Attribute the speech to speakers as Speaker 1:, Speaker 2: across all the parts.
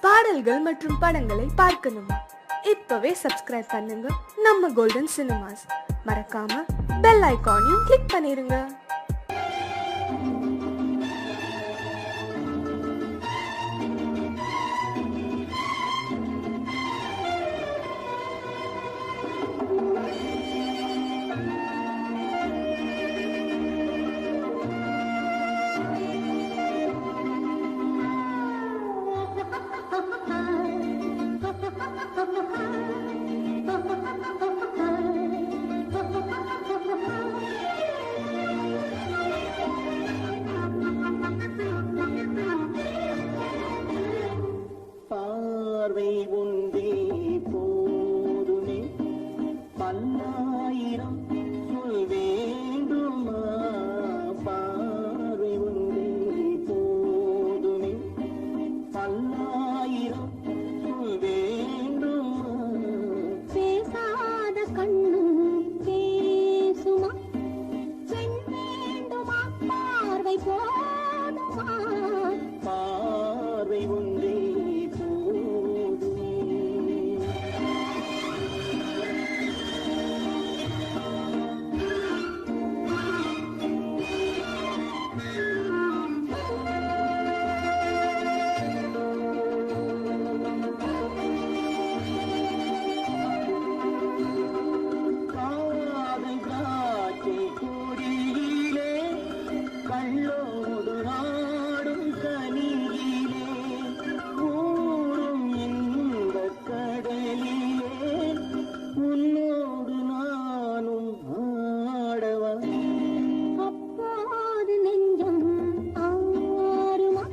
Speaker 1: பாடல்கள் மற்றும் படங்களை பார்க்கணுமா? இப்பவே சப்ஸ்கிரைப் பண்ணுங்க நம்ம கோல்டன் சினிமாஸ். மறக்காம பெல் ஐகானையும் கிளிக் பண்ணிருங்க.
Speaker 2: பார்வை ஒன்றே போதுமே, பல்லாயிரம் சொல் வேண்டுமா? பார்வை ஒன்றே போதுமே, பல்லாயிரம் சொல் வேண்டுமா?
Speaker 3: பேசாத கண்ணும் பேசுமா? பெண் வேண்டுமா? பார்வை போதுமா?
Speaker 2: பார்வை ஒன்றே கள்ளோடு நாடும் கனியிலே, ஊரும் இந்த கடலிலே, உன்னோடு நானும் ஆடவா?
Speaker 3: அப்போது நெஞ்சம் ஆறுமா?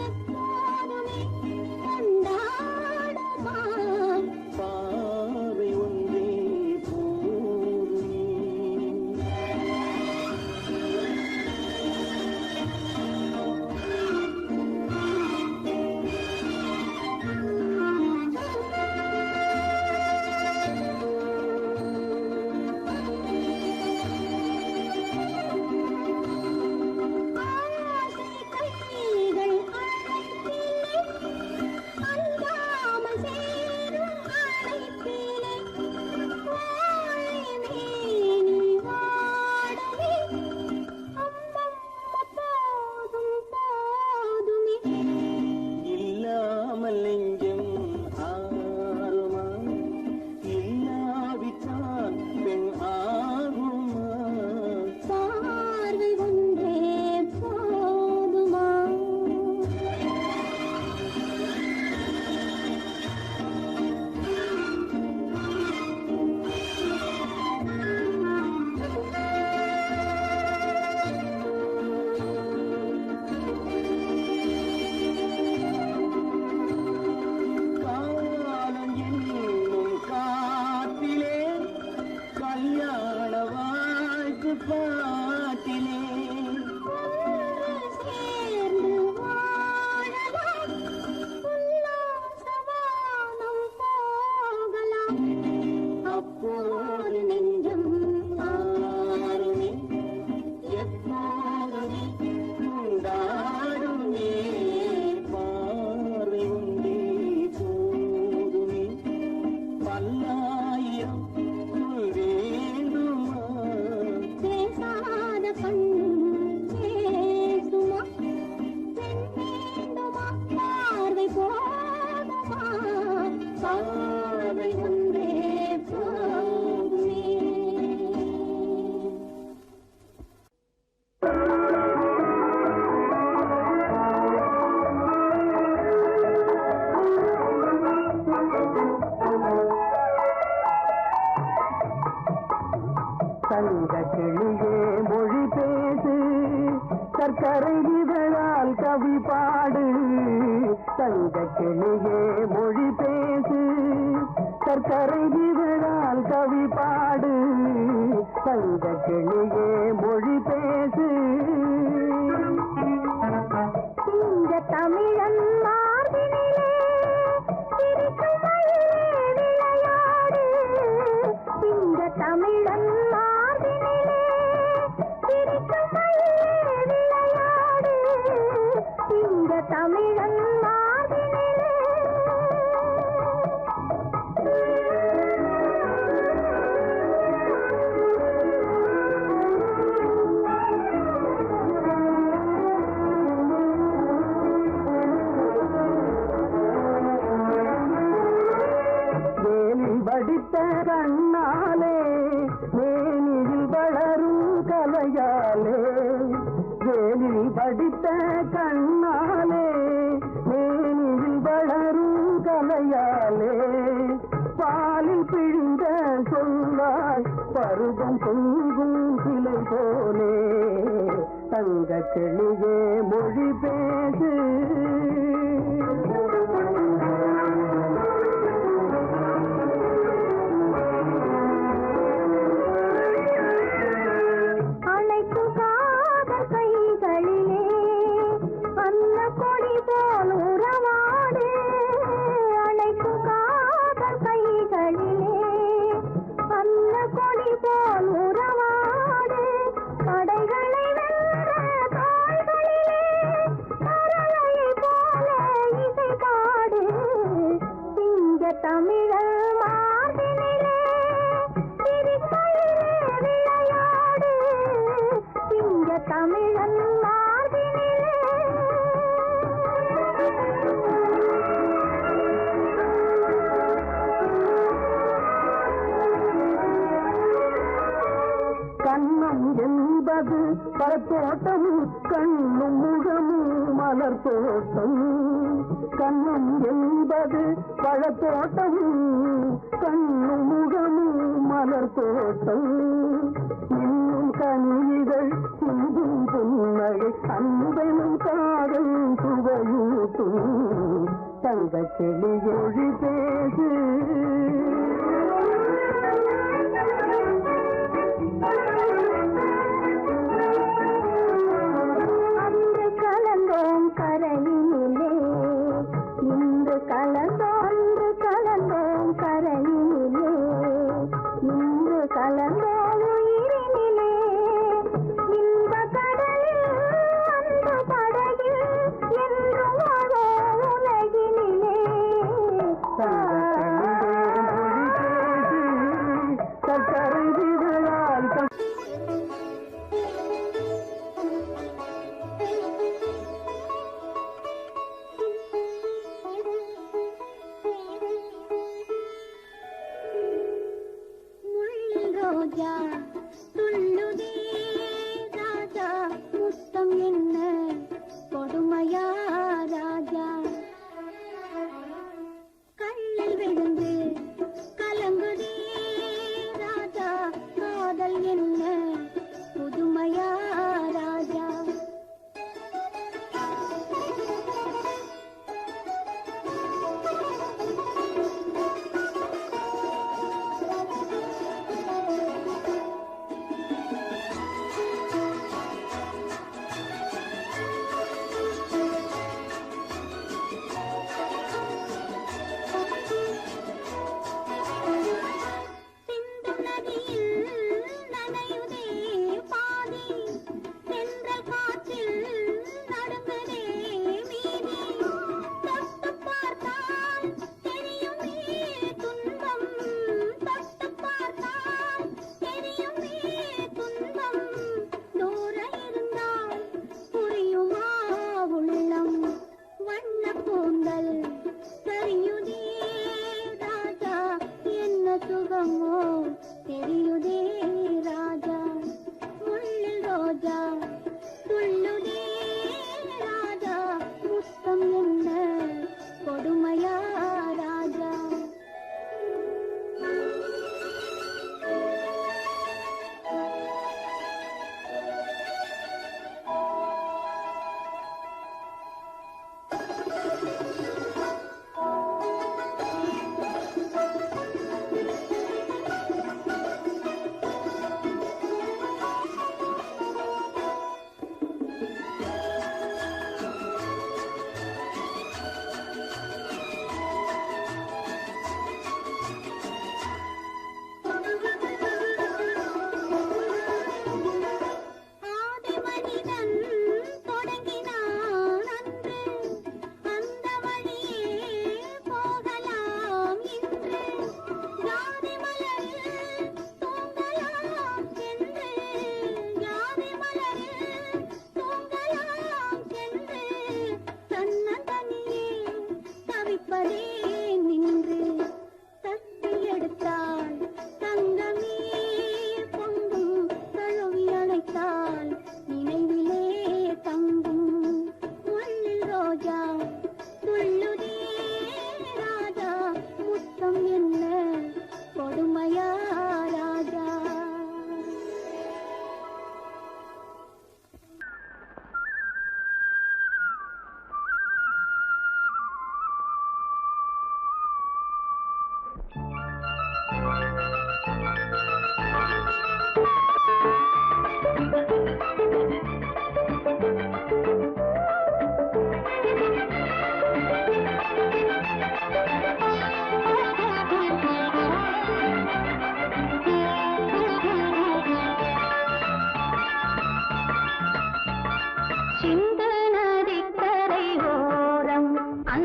Speaker 3: எப்போதுமே கொண்டாடுமா?
Speaker 2: பார்வை ஒன்றே போதுமே.
Speaker 3: ஆசை கைகள் அழைப்பிலே, அஞ்சாமல் சேரும் அழைப்பிலே, வாழை மேனி வாடுமே, அம்மம்மா போதும் போதுமே.
Speaker 2: இல்லாமல் நெஞ்சம் ஆறுமா? இல்லாவிட்டால் பெண் ஆகுமா?
Speaker 3: பார்வை ஒன்றே போதுமா?
Speaker 2: காலம் என்னும் காத்திலே, கல்யாண வாழ்த்து பாட்டிலே,
Speaker 3: சேர்ந்து வாழலாம், உல்லாசவானம் போகலாம். அப்போது நெஞ்சம்
Speaker 2: ஆறுமே, எப்போதுமே கொண்டாடுமே. பார்வை ஒன்றே போதுமே, பல்லாயிரம் சொல் வேண்டுமா?
Speaker 3: பேசாத கண்ணும் பேசுமா? பெண் வேண்டுமா? பார்வை போதுமா? பார்வை ஒன்றே போதுமே.
Speaker 2: தங்க கிளியே மொழி பேசு, சர்க்கரை இதழால் கவி பாடு. தங்க கிளியே மொழி பேசு, சர்க்கரை இதழால் கவி பாடு. தங்க கிளியே மொழி பேசு.
Speaker 3: இந்த தமிழன் மார்பினிலே சிரிக்கும் மயிலே விளையாடு. இந்த தமிழன் மார்பினிலே சிரிக்கும் மயிலே விளையாடு. இந்த தமிழன் மார்பினிலே
Speaker 2: கண்ணாலே மேனியில் வளரும் கலையாலே வேலி படித்த கண்ணாலே மேனியில் வளரும் கலையாலே பாலில் பிழிந்த சொல்லாய் பருவம் பொங்கும் சிலை போலே தங்க கிளியே மொழி பேசு
Speaker 3: அணைக்கும் காதல் கைகளிலே அன்ன கொடி போல் உறவாடு அணைக்கும் காதல் கைகளிலே அன்ன கொடி போல் உறவாடு படைகளை வென்ற தாய்களிலே மரளையை போல இசை பாடு சிங்க தமிழர் மார்பினிலே சிரிப்பையிலே விளையாடு சிங்க தமிழன் மார்பினிலே
Speaker 2: கண்ணம் என்பது பழத்தோட்டம் கண்ணும் முகமும் மலர் தோட்டம் கண்ணம் என்பது பழத்தோட்டம் கண்ணும் முகமும் மலர் தோட்டம் இன்னும் கனிகள் சிந்தும் புன்னகை அன்பெனும் காதல் சுவையூட்டும் தங்க கிளியொழி பேசு
Speaker 3: அன்று கலந்தோம் கரையினிலே இன்று கலந்தோன்று கலந்தோம் கரையினிலே இன்று கலந்தோம் உயிரினிலே இன்ப கடலில் அன்பு படகில் என்றும் வாழோ உலகினிலே
Speaker 2: சக்கரை விழால்
Speaker 3: ரோஜா துள்ளுதே ராஜா முத்தம் என்ன கொடுமையா ராஜா கண்ணில் விழுந்து கலங்குதே ராஜா காதல் என்ன புதுமையா ராஜா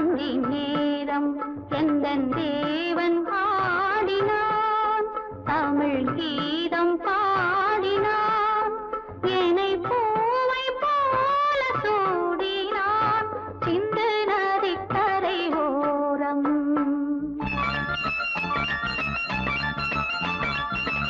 Speaker 3: அந்தி நேரம் எந்தன் தேவன் ஆடினான் தமிழ் கீதம் பாடினான் என்னை பூவை போல சூடினான் சிந்து நதிக்கரை ஓரம்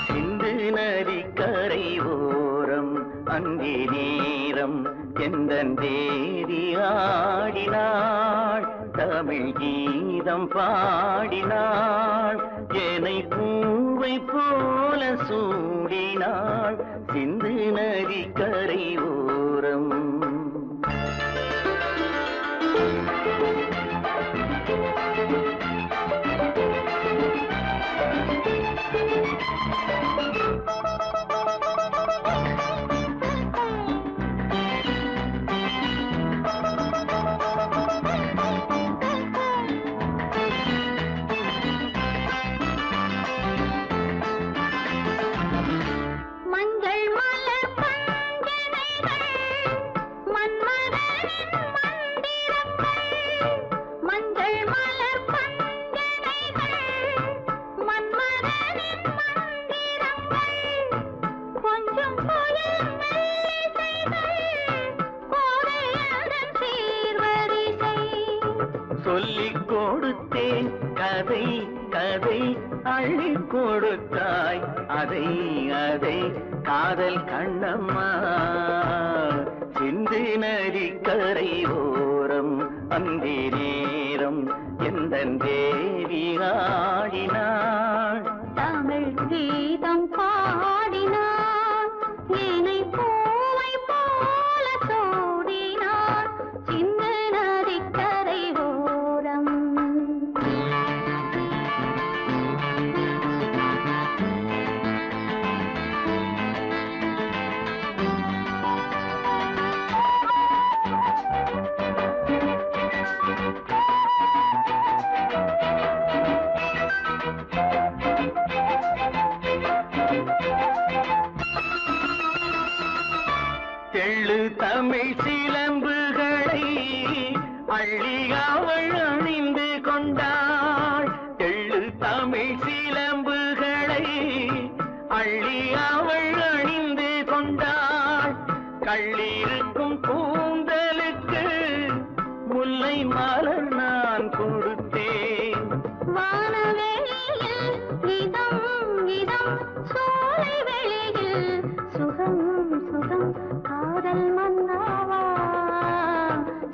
Speaker 2: சிந்து நதிக்கரை ஓரம் அந்தி நேரம் எந்தன் தேவி ஆடினாள் தமிழ் கீதம் பாடினாள் என்னை பூவை போல சூடினாள் சிந்து நதிக்கரை ஓரம்
Speaker 3: மஞ்சள் மலர் பஞ்சனைகள் மன்மதனின் மந்திரங்கள் மஞ்சள் மலர் பஞ்சனைகள் மன்மதனின் மந்திரங்கள் கொஞ்சம் புயல் மெல்லிசைகள் கோடையதன் சீர்வரிசை
Speaker 2: சொல்லிக் கொடுத்தேன் கதை கதை அள்ளி கொடுத்தாய் அதை அதை காதல் கண்ணம்மா சிந்து நதிக்கரை ஓரம் அந்தி நேரம் எந்தன் தேவி ஆடினாள்
Speaker 3: தமிழ் கீதம் பாடினான் என்னை பூவை போல சூடினான் சிந்து நதிக்கரை ஓரம்
Speaker 2: தெள்ளு தமிழ் சிலம்புகளை அள்ளி அவள் அணிந்து கொண்டாள் தெள்ளு தமிழ் சிலம்புகளை அள்ளி அவள் அணிந்து கொண்டாள் கள்ளிருக்கும் கூந்தலுக்கு முல்லை மலர் நான் கொடுத்தேன்
Speaker 3: வானவெளியில் இதம் இதம் சோலை வெளியில் சுகம் சுகம் காதல் மன்னாவா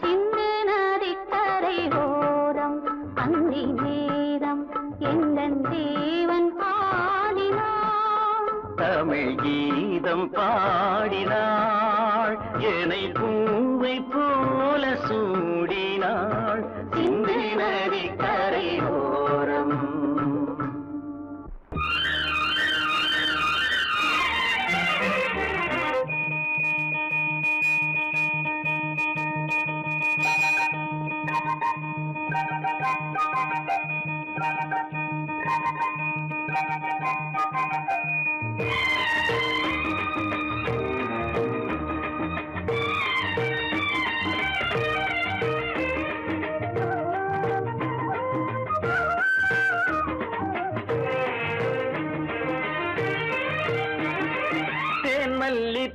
Speaker 3: சிந்து நதிக்கரை ஓரம் அந்தி நேரம் எந்தன் தேவன் ஆடினான்
Speaker 2: தமிழ் கீதம் பாடினாள் என்னை பூவை போல சூடினாள் சிந்து நதிக்கரை ஓரம்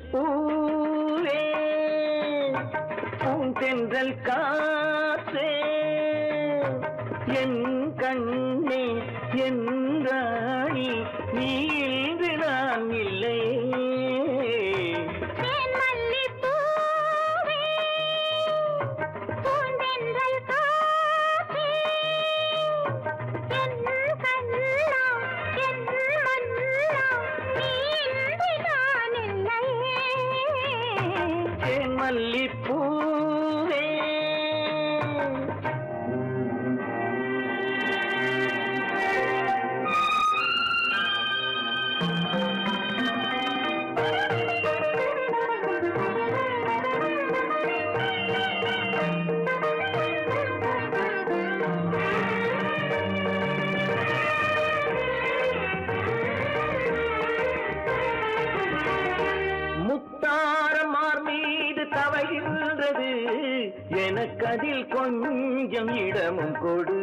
Speaker 2: மல்லிப்பூவே பூந்தென்றல் காற்றே என் கண்ணே என் ராணி நீ இன்று நான் இல்லையே மல்லிப்பூவே முத்தாரமார் மீது தவையில் எனக்கதில் கொஞ்சம் இடமும் கொடு.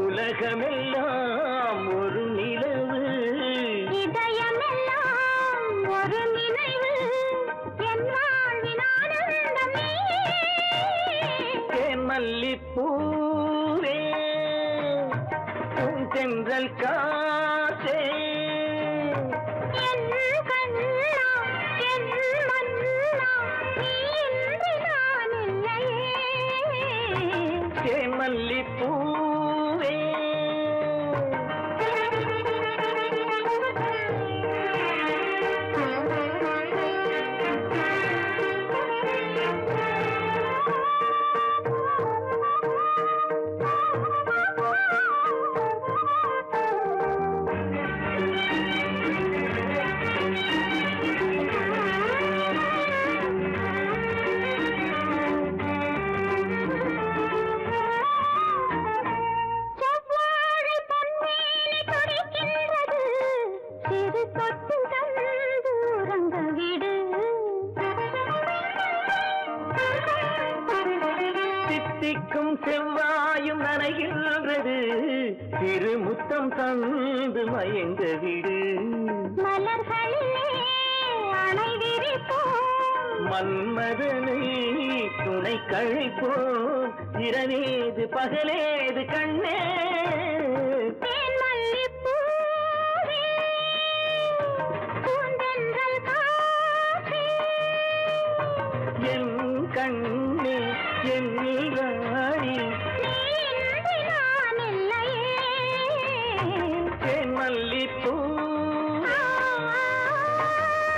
Speaker 2: உலகமெல்லாம் ஒரு நிலவு,
Speaker 3: இதயமெல்லாம் ஒரு நினைவு, என் வாழ்வின் ஆனந்தமே.
Speaker 2: தேன் மல்லிப்பூவே, பூந்தென்றல் காற்றே,
Speaker 3: என் கண்ணா, என் மன்னா, நீ இன்றி நான் இல்லையே.
Speaker 2: தேன் மல்லிப்பூவே. தித்திக்கும் செவ்வாயும் நனைகின்றது, திருமுத்தம் தந்து மயங்க விடு.
Speaker 3: மலர்களிலே அணை விரிப்போம்,
Speaker 2: மன்மதனை துணை கழிப்போம், இரவேது பகலேது கண்ணே.
Speaker 3: தேன் மல்லிப்பூவே, பூந்தென்றல் காற்றே,
Speaker 2: என் கண்ணே, என் ராணி,
Speaker 3: நீ இன்றி நான் இல்லையே.
Speaker 2: தேன் மல்லிப்பூ,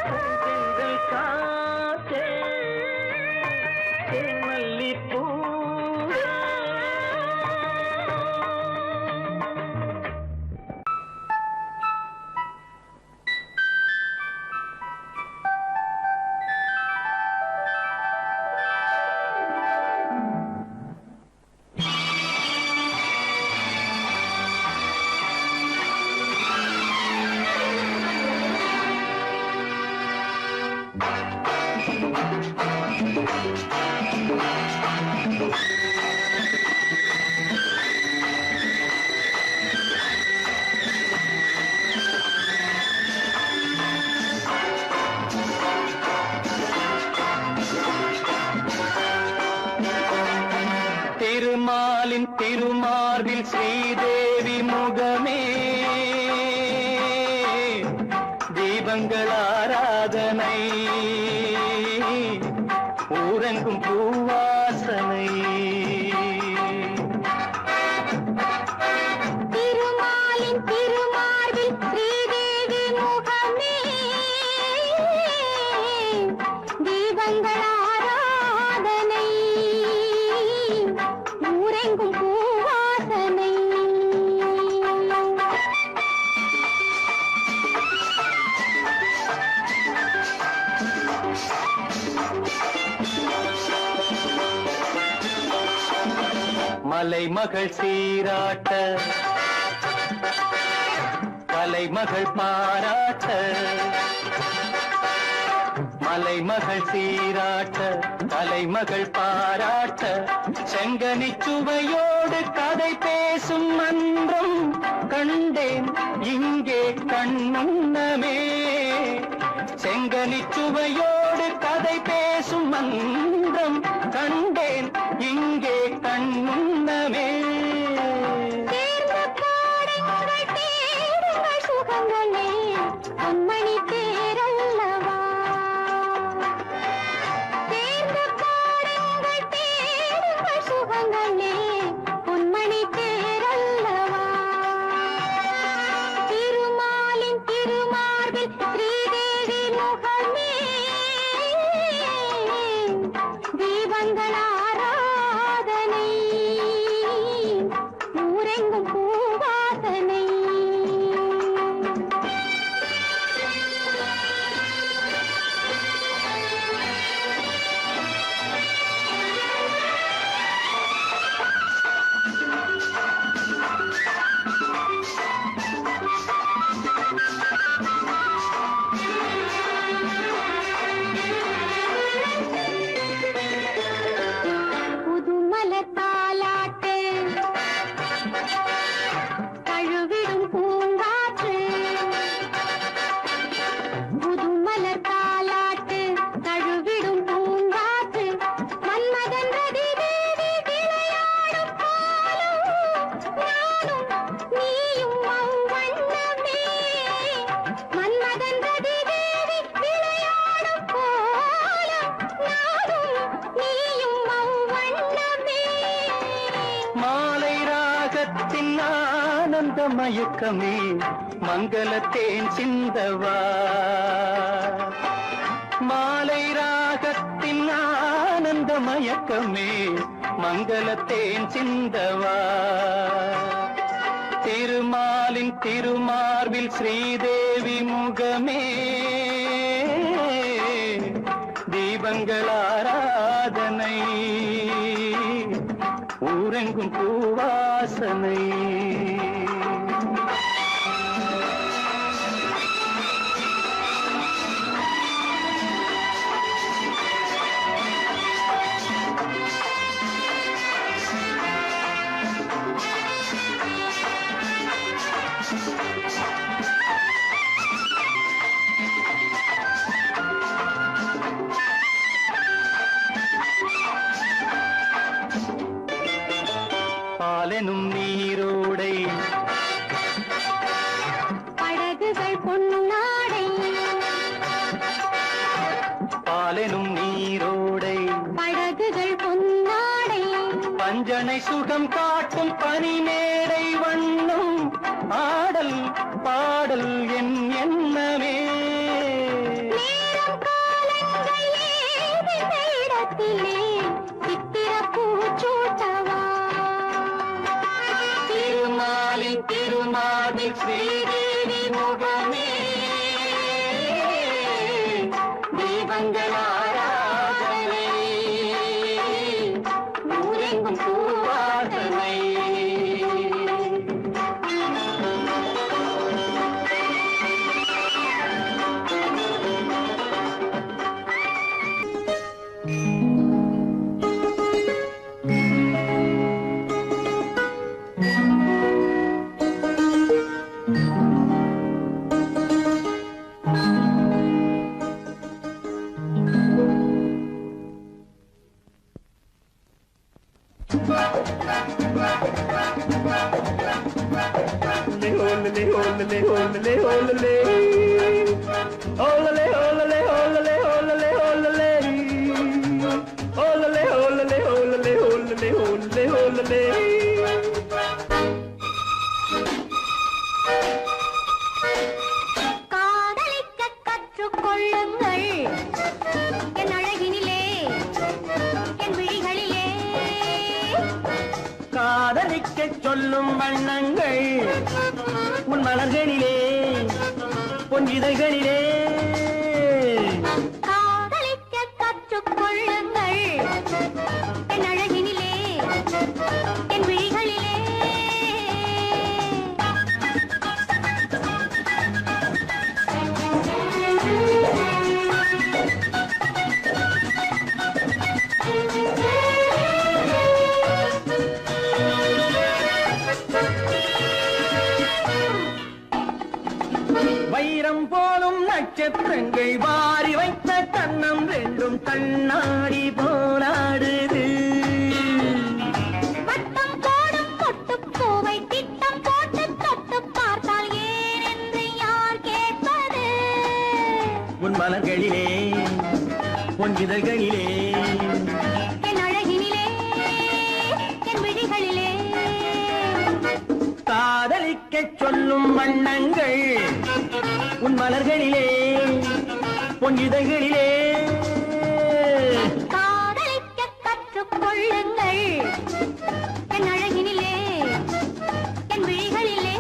Speaker 2: பூந்தென்றல் காற்றே, தேன் மல்லிப்பூ. திருமாலின் திருமார்பில் ஸ்ரீதேவி முகமே, தீபங்கள் ஆராதனை, ஊரெங்கும் பூவாசனை.
Speaker 3: திருமாலின் திருமார்பில் ஸ்ரீதேவி முகமே, தீபங்கள் ஆராதனை, ஊரெங்கும் பூவாசனை.
Speaker 2: மலைமகள் சீராட்ட, கலைமகள் பாராட்ட, மலைமகள் சீராட்ட, கலைமகள் பாராட்ட, செங்கனி சுவையோடு கதை பேசும் மன்றம் கண்டேன் இங்கே கண்முன்னமே. செங்கனி சுவையோடு கதை பேசும் மன்றம் கண்டேன் இங்கே கண்முன்னமே.
Speaker 3: தேர்ந்த பாடுங்கள் தேடுங்கள் சுகங்களே, பொன்மணி தேரல்லவா. தேர்ந்த பாடுங்கள் தேடுங்கள் சுகங்களே, பொன்மணி தேரல்லவா. திருமாலின் திருமார்பில் ஸ்ரீதேவி முகமே, தீபங்கள் ஆராதனை, ஊரெங்கும் பூவாசனை.
Speaker 2: ஆனந்த மயக்கமே மங்களத்தேன் சிந்தவா மாலை ராகத்தின் ஆனந்த மயக்கமே மங்களத்தேன் சிந்தவா திருமாலின் திருமார்பில் ஸ்ரீதேவி முகமே தீபங்கள் ஆராதனை ஊரெங்கும் பூவாசனை பாலெனும் நீரோடை
Speaker 3: படகுகள் பொன்னாடை
Speaker 2: பாலெனும் நீரோடை
Speaker 3: படகுகள் பொன்னாடை
Speaker 2: பஞ்சனை சுகம் காட்டும் பனிமேடை வண்ணம் ஆடல் பாடல் என் எண்ணமே
Speaker 3: நேரம் காலங்கள் ஏது இடத்திலே சித்திர பூச்சூட்டவா
Speaker 2: திருமாலின் திருமாலில் ஸ்ரீதேவி முகமே தீபங்கள் ஆராதனை ஊரெங்கும் பூவாசனை
Speaker 3: காதலிக்க கற்றுக்கொள்ளுங்கள் என் அழகினிலே என் விழிகளிலே
Speaker 2: காதலிக்கச் சொல்லும் வண்ணங்கள் உன் மலர்களிலே பொன்னிதழ்களிலே
Speaker 3: காதலிக்க கற்றுக்கொள்ளுங்கள் என் அழகினிலே என் விழிகளிலே
Speaker 2: வைரம் போலும் நட்சத்திரங்கள் வாரி வைத்த கண்ணம் ரெண்டும் கண்ணாடி போராடுது
Speaker 3: வட்டம் போடும் பொட்டுப்பூவை திட்டம் போட்டு தொட்டு பார்த்தால் ஏன் என்று யார் கேட்பது
Speaker 2: உன் மலர்களிலே பொன்னிதழ்களிலே
Speaker 3: என் அழகினிலே என் விழிகளிலே
Speaker 2: காதலிக்கச் சொல்லும் வண்ணங்கள் உன் மலர்களிலே பொன்னிதழ்களிலே
Speaker 3: காதலிக்க கற்றுக்கொள்ளுங்கள் என் அழகினிலே என் விழிகளிலே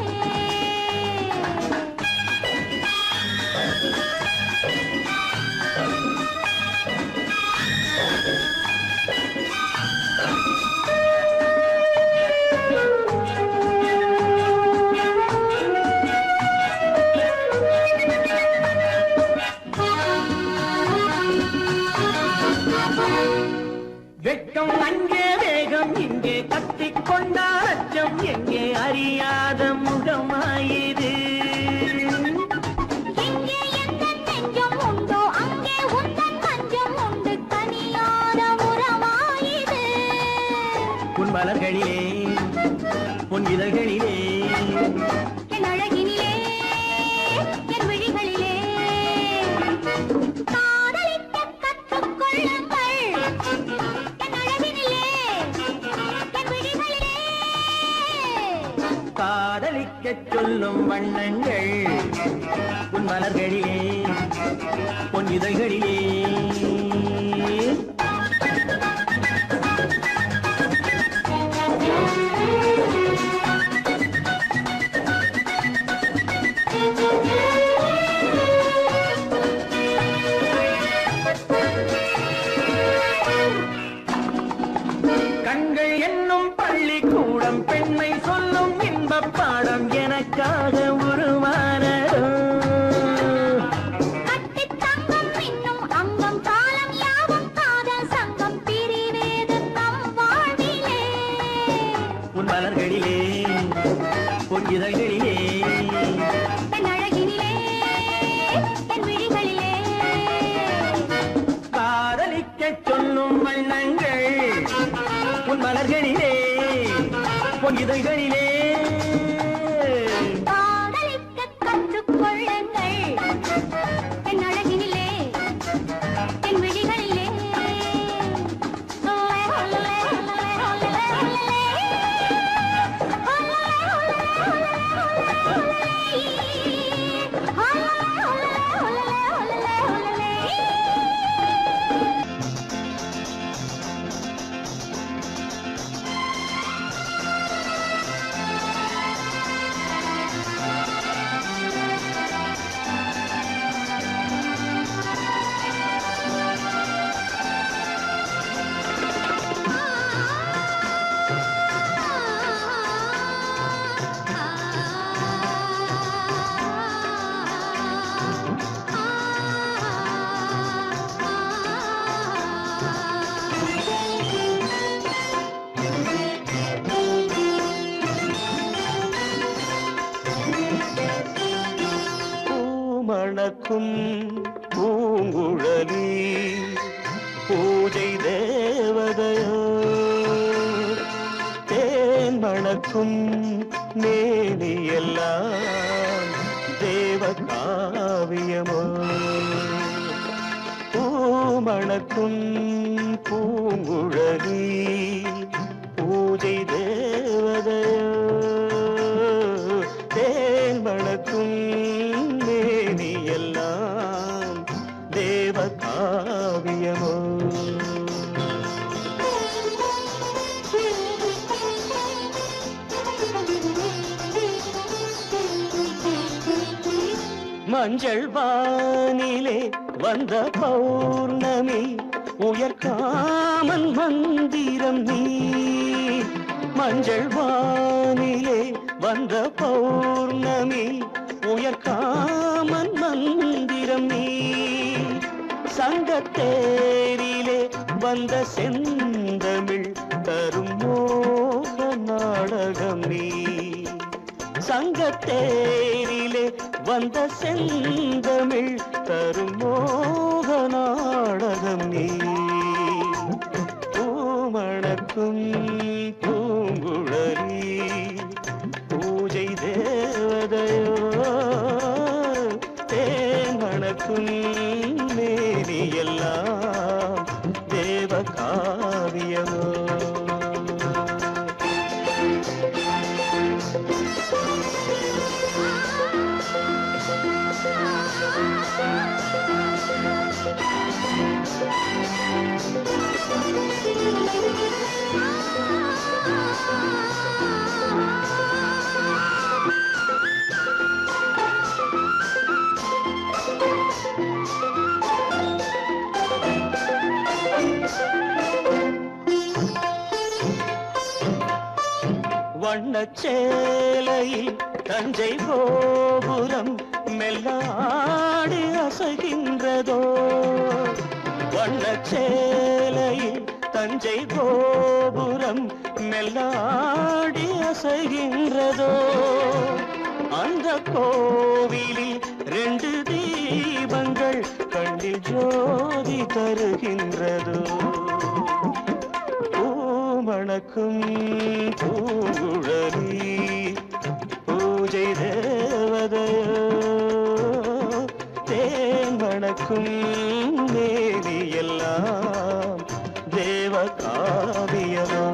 Speaker 2: சொல்லும் வண்ணங்கள் உன் மலர்களிலே பொன் இதழ்களிலே கண்கள் என்னும் பள்ளிக்கூடம் பெண்மை சொல்லும் இன்பப் பாடம் எனக்காக உருவானதோ
Speaker 3: கட்டித் தங்கம் இன்னும் அங்கம் காலம் யாவும் காதல் சங்கம் பிரிவேது நம் வாழ்விலே
Speaker 2: உன் மலர்களிலே பொன் இதழ்களிலே
Speaker 3: பெண் அழகினிலே என் விழிகளிலே
Speaker 2: காதலிக்கச் சொல்லும் வண்ணங்கள் உன் மலர்களிலே பொன் இதழ்களிலே
Speaker 3: காதலிக்கக் கற்றுக்கொள்ளுங்கள் என் அழகினிலே என் விழிகளிலே
Speaker 4: மணக்கும் பூங்குழலி பூஜை தேவதையோ தேன் மணக்கும் மேனியெல்லாம் தேவ காவியமோ பூமணக்கும் பூங்குழலி பூஜை தேவதையோ தேன் மணக்கும் எல்லாம் தேவ காவியமோ மஞ்சள் வானிலே வந்த பௌர்ணமி உயர்காமன் மந்திரம் நீ மஞ்சள் வானிலே வந்த பௌர்ணமி உயர்காமன் மந்திரம் நீ சங்கத்தேரிலே வந்த செந்தமிழ் தரும் மோக நாடகம் நீ சங்கத்தேரிலே வந்த செந்தமிழ் தரும் மோக நாடகம் நீ பூமணக்கும் பூங்குழலி பூஜை தேவதையோ தேன் மணக்கும் மேனி எல்லாம் தேவ காவியமோ வண்ணச்சேலையில் தஞ்சை கோபுரம் மெல்லாடி அசைகின்றதோ வண்ணச்சேலையில் தஞ்சை கோபுரம் மெல்லாடி அசைகின்றதோ அந்த கோவிலில் 2 தீபங்கள் கண்ணில் ஜோதி தருகின்றதோ பூமணக்கும் பூங்குழலி பூஜை தேவதையோ தேன் மணக்கும் மேனி எல்லாம் தேவ காவியமோ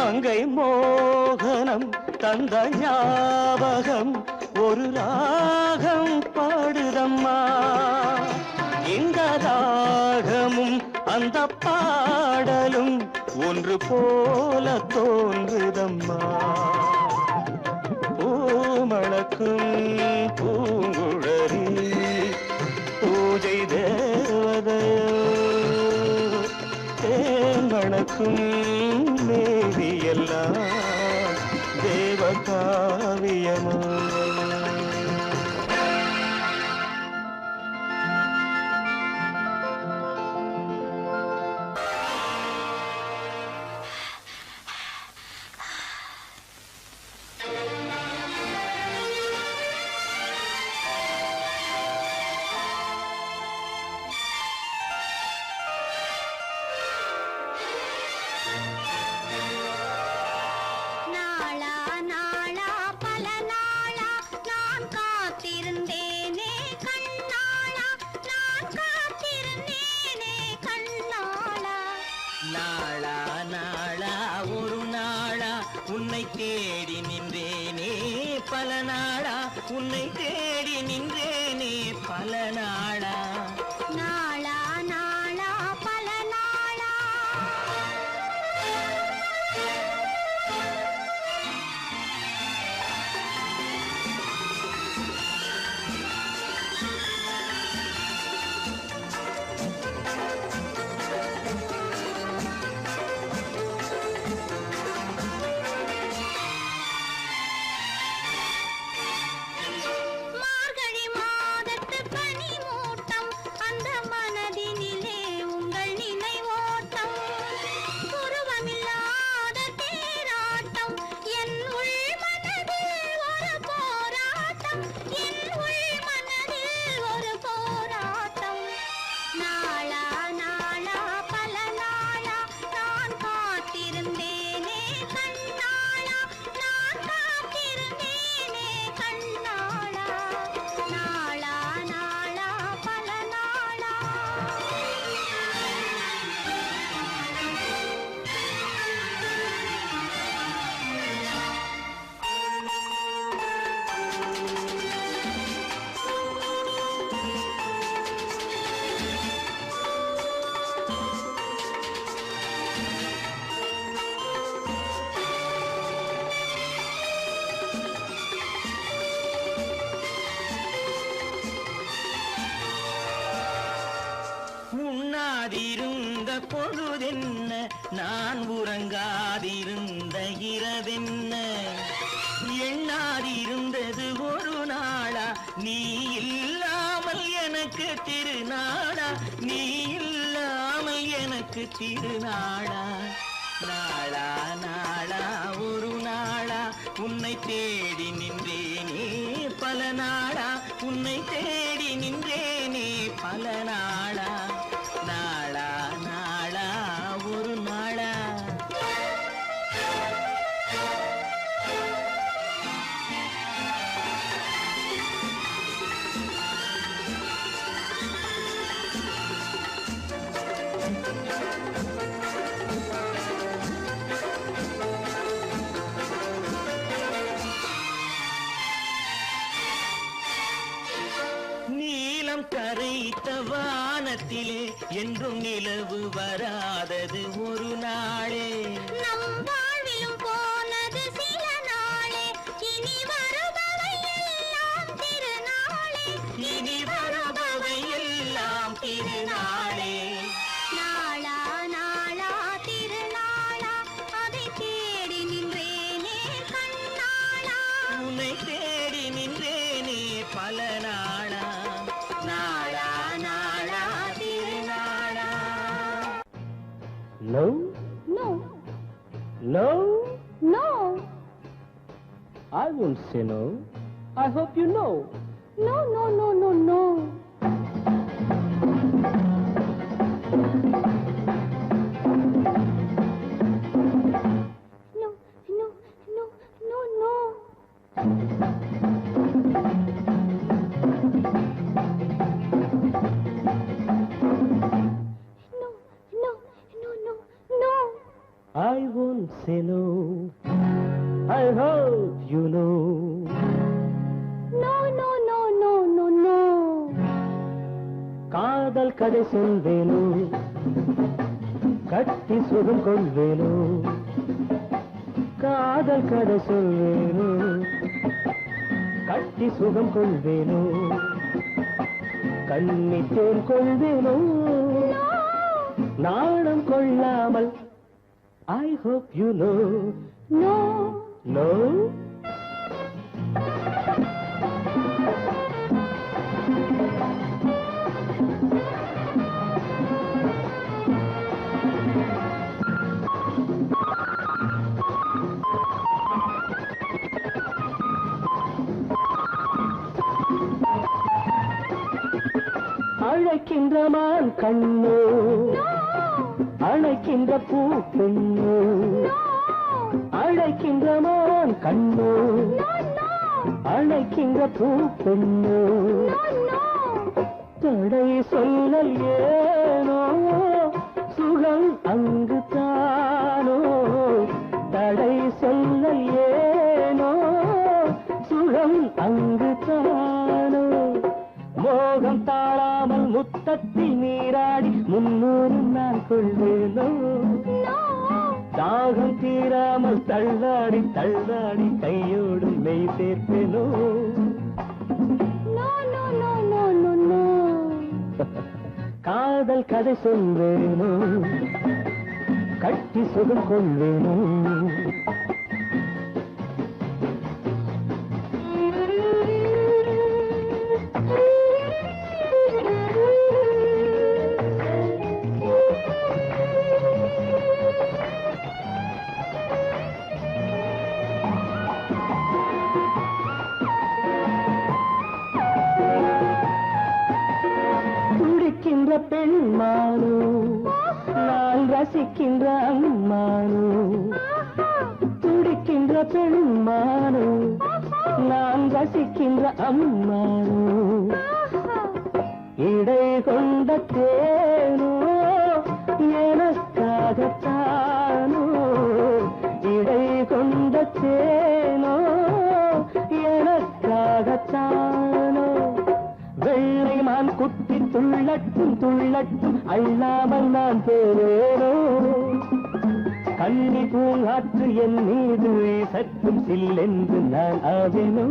Speaker 4: மங்கை மோகனம் தந்த ஞாபகம் ஒரு ராகம் பாடுதம்மா. இந்த ராகமும் அந்த பாடலும் ஒன்று போல தோன்றுதம்மா. பூமணக்கும் பூங்குழலி பூஜை தேவதையோ தேமணக்கும் மேவியெல்லாம் தேவகாவியமோ.
Speaker 3: நாளா நாளா பல நாளா நான் காத்திருந்தேனே கண்ணாளா, நான் காத்திருந்தேனே கண்ணாளா.
Speaker 2: நாளா நாளா ஒரு நாளா உன்னை தேடி நின்றேனே பல நாளா, உன்னை தேடி நின்றேனே பல நாளா.
Speaker 3: நாளா நாளா பல நாளா. மார்கழி மாதத்து பனி மூட்டம், அந்த மனதினிலே உங்கள் நினைவோட்டம். உருவமில்லாத தேராட்டம், என் உள் மனதில் ஒரு போராட்டம், என் உள் மனதில் ஒரு போராட்டம். நாளா நாளா பல நாளா நான் காத்திருந்தேனே கண்ணாளா, நான் காத்திருந்தேனே கண்ணாளா. நாளா நாளா பல நாளா.
Speaker 2: உண்ணாதிருந்த பொழுதென்ன, நான் உறங்காதிருந்த இரவென்ன, எண்ணாதிருந்தது ஒரு நாளா, நீ இல்லாமல் எனக்கு திருநாளா, நீ இல்லாமல் எனக்கு திருநாளா. நாளா நாளா ஒரு நாளா உன்னை தேடி நின்றேனே பல நாளா, உன்னை தேடி நின்றேனே பல நாளா. நாளா நாளா ஒரு நாளா. நீலம் கரைத்த வானத்திலே என்றும் நிலவு வராதது ஒரு நாளே.
Speaker 3: நம் வாழ்விலும் போனது சில நாளே, இனி வருபவை எல்லாம் திருநாளே,
Speaker 2: இனி வருபவை எல்லாம் திருநாளே.
Speaker 3: நாளா நாளா திருநாளா, அதை தேடி நின்றேனே கண்ணாளா.
Speaker 2: உன்னை தேடி நின்றேனே பல நாளா. நாளா நாளா திருநாளா.
Speaker 4: No,
Speaker 3: No,
Speaker 4: no,
Speaker 3: no,
Speaker 4: I won't say no. I hope you know.
Speaker 3: no, no, no, no, no. No, no, no, no, no.
Speaker 4: I won't say no. you know.
Speaker 3: No, no, no, no, no, no.
Speaker 4: காதல் கதை சொல்வேனோ கட்டி சுகம் கொள்வேனோ காதல் கதை சொல்வேனோ கட்டி சுகம் கொள்வேனோ கண்ணித்தேன் கொள்வேனோ நாணம் கொள்ளாமல் I hope you know.
Speaker 3: No.
Speaker 4: No? அழைக்கின்ற மான் கண்ணோ அழைக்கின்ற பூ பெண்ணோ அழைக்கின்ற மான் கண்ணோ அழைக்கின்ற பூ பெண்ணோ தடை சொல்லல் ஏனோ சுகம் அங்கு தானோ தடை சொல்லல் ஏனோ சுகம் அங்கு தானோ மோகம் தாழாமல் முத்தத்தில் நீராடி 300 நான் கொள்வேனோ தாகம் தீராமல் தள்ளாடி தள்ளாடி கையோடு மெய் சேர்ப்பேனோ காதல் கதை சொல்வேனோ கட்டி சுகம் கொள்வேனோ துடிக்கின்ற பெண்மானோ நான் ரசிக்கின்ற அம்மானோ துடிக்கின்ற பெண்மானோ நான் ரசிக்கின்ற அம்மானோ இடை கொண்ட தேனோ எனக்காகத்தானோ இடை கொண்ட தேனோ எனக்காகத்தானோ வெள்ளை மான் குட்டி துள்ளட்டும் துள்ளட்டும் அள்ளாமல் நான் போவேனோ கண்ணி பூங்காற்று என் மீது சற்றும் சில்லென்று நான் ஆவேனோ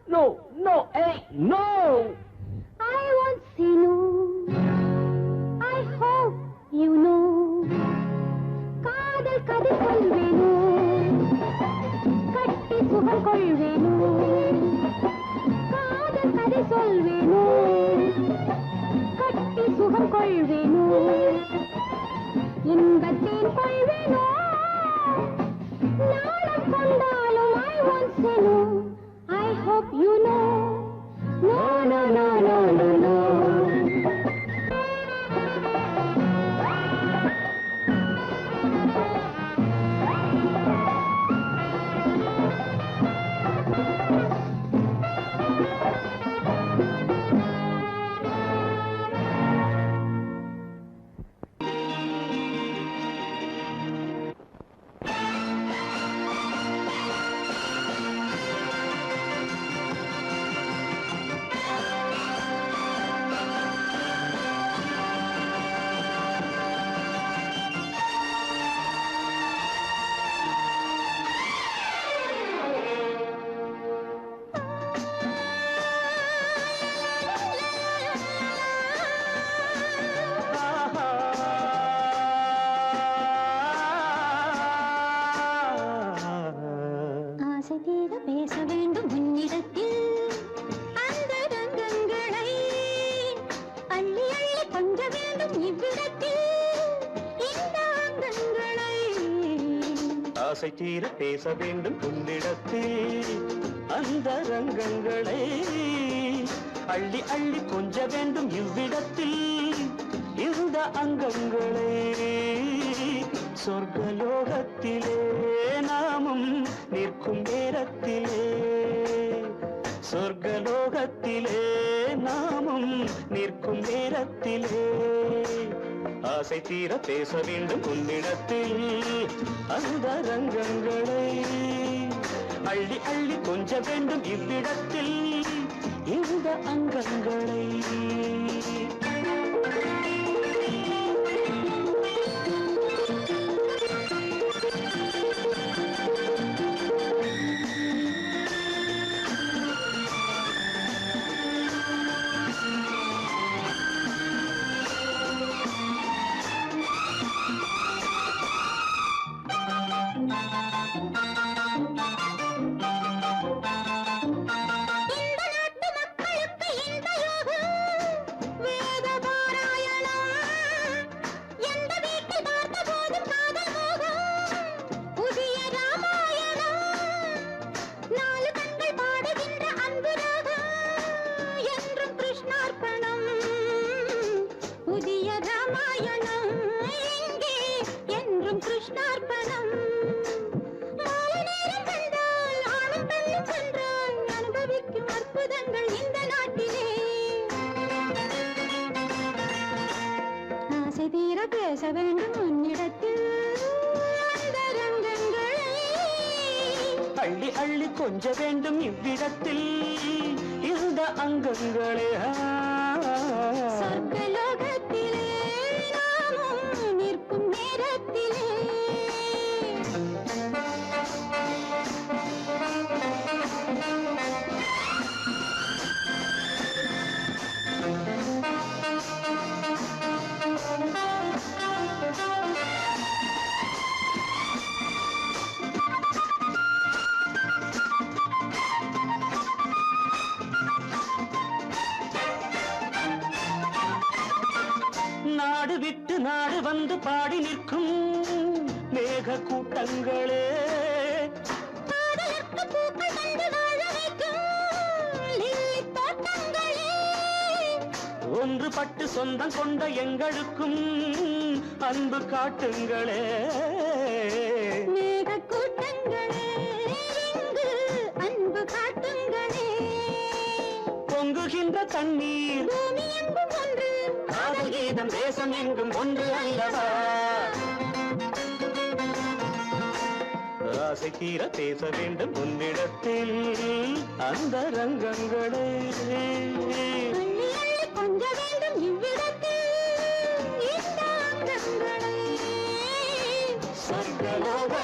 Speaker 4: No, no, hey, no!
Speaker 3: I won't say no. I hope you know. காதல் கதை சொல்வேனோ கட்டி சுகம் கொள்வேனோ காதல் கதை சொல்வேனோ கட்டி சுகம் கொள்வேனோ இன்பத்தேன் கொள்வேனோ நாளம் கொண்டாலும் I won't say no. I hope you know. No, no, no, no, no, no. ஆசை தீர பேச வேண்டும் உன்னிடத்தில் அந்த ரங்கங்களை அள்ளி அள்ளி கொஞ்ச வேண்டும் இவ்விடத்தில் இந்த அங்கங்களை
Speaker 2: ஆசை தீர பேச வேண்டும் உன்னிடத்தில் அந்த ரங்கங்களை அள்ளி அள்ளி கொஞ்ச வேண்டும் இவ்விடத்தில் இந்த அங்கங்களை சொர்க்கலோகத்திலே நாமும் நிற்கும் நேரத்திலே சொர்க்கலோகத்திலே நாமும் நிற்கும் நேரத்திலே ஆசை தீர பேச வேண்டும் உன்னிடத்தில் அந்த ரங்கங்களை அள்ளி அள்ளி கொஞ்ச வேண்டும் இவ்விடத்தில் இந்த அங்கங்களை.
Speaker 3: பேச வேண்டும் உன்னிடத்தில் அந்த ரங்கங்களை
Speaker 2: அள்ளி அள்ளி கொஞ்ச வேண்டும் இவ்விடத்தில் இந்த அங்கங்களே.
Speaker 3: சொர்க்கலோகத்திலே நாமும் நிற்கும் நேரத்திலே
Speaker 2: நாடு விட்டு நாடு வந்து பாடி நிற்கும் மேக கூட்டங்களே, ஒன்றுபட்டு சொந்தம் கொண்ட எங்களுக்கும் அன்பு காட்டுங்களே.
Speaker 3: மேக கூட்டங்களே இங்கு அன்பு காட்டுங்களே.
Speaker 2: பொங்குகின்ற தண்ணீர்
Speaker 3: பூமி எங்கும் ஒன்று,
Speaker 2: காதல் கீதம் தேசம் எங்கும் ஒன்று அல்லவா. ஆசை தீர பேச வேண்டும் உன்னிடத்தில் அந்த ரங்கங்களே.
Speaker 3: அள்ளி அள்ளி கொஞ்ச வேண்டும் இவ்விடத்தில் இந்த அங்கங்களை.
Speaker 2: சொர்க்கலோக